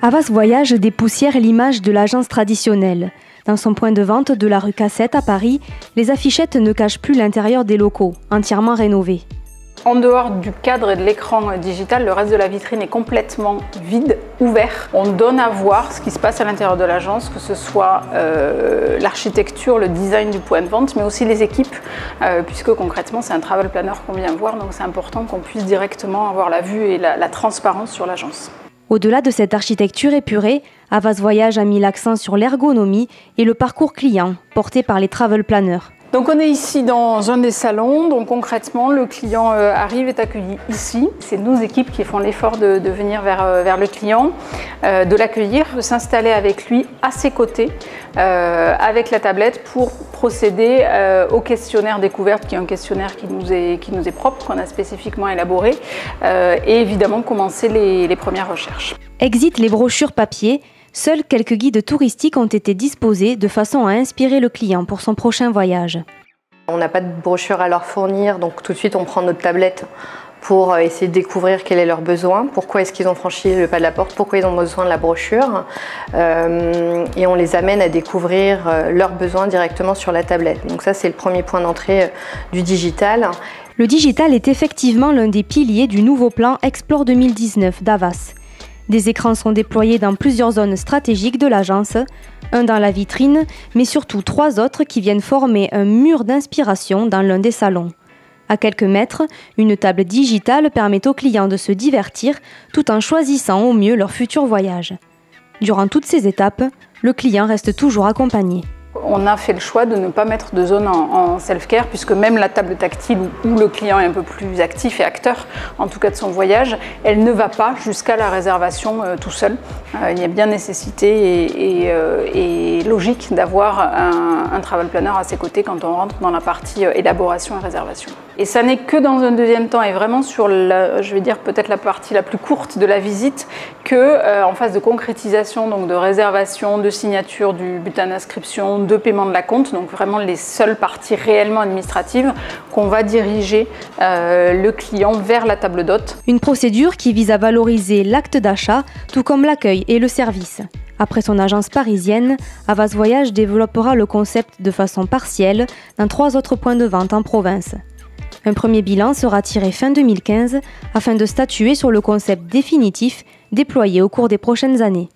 Havas Voyage dépoussière l'image de l'agence traditionnelle. Dans son point de vente de la rue Cassette à Paris, les affichettes ne cachent plus l'intérieur des locaux, entièrement rénovés. En dehors du cadre et de l'écran digital, le reste de la vitrine est complètement vide, ouvert. On donne à voir ce qui se passe à l'intérieur de l'agence, que ce soit l'architecture, le design du point de vente, mais aussi les équipes, puisque concrètement c'est un travel planner qu'on vient voir, donc c'est important qu'on puisse directement avoir la vue et la transparence sur l'agence. Au-delà de cette architecture épurée, Havas Voyage a mis l'accent sur l'ergonomie et le parcours client, porté par les travel planners. Donc on est ici dans un des salons, donc concrètement le client arrive, est accueilli ici. C'est nos équipes qui font l'effort de venir vers le client, de l'accueillir, de s'installer avec lui à ses côtés, avec la tablette pour procéder au questionnaire découverte, qui est un questionnaire qui nous est propre, qu'on a spécifiquement élaboré, et évidemment commencer les premières recherches. Exit les brochures papier. Seuls quelques guides touristiques ont été disposés de façon à inspirer le client pour son prochain voyage. On n'a pas de brochure à leur fournir, donc tout de suite on prend notre tablette pour essayer de découvrir quel est leur besoin, pourquoi est-ce qu'ils ont franchi le pas de la porte, pourquoi ils ont besoin de la brochure, et on les amène à découvrir leurs besoins directement sur la tablette. Donc ça c'est le premier point d'entrée du digital. Le digital est effectivement l'un des piliers du nouveau plan Explore 2019 d'Havas. Des écrans sont déployés dans plusieurs zones stratégiques de l'agence, un dans la vitrine, mais surtout 3 autres qui viennent former un mur d'inspiration dans l'un des salons. À quelques mètres, une table digitale permet aux clients de se divertir tout en choisissant au mieux leur futur voyage. Durant toutes ces étapes, le client reste toujours accompagné. On a fait le choix de ne pas mettre de zone en self-care, puisque même la table tactile où le client est un peu plus actif et acteur, en tout cas de son voyage, elle ne va pas jusqu'à la réservation tout seul. Il y a bien nécessité et logique d'avoir un travel planner à ses côtés quand on rentre dans la partie élaboration et réservation. Et ça n'est que dans un deuxième temps et vraiment sur, je vais dire peut-être la partie la plus courte de la visite, que en phase de concrétisation, donc de réservation, de signature du bulletin d'inscription, de paiement de la compte, donc vraiment les seules parties réellement administratives, qu'on va diriger le client vers la table d'hôte. Une procédure qui vise à valoriser l'acte d'achat, tout comme l'accueil et le service. Après son agence parisienne, Havas Voyage développera le concept de façon partielle dans 3 autres points de vente en province. Un premier bilan sera tiré fin 2015 afin de statuer sur le concept définitif déployé au cours des prochaines années.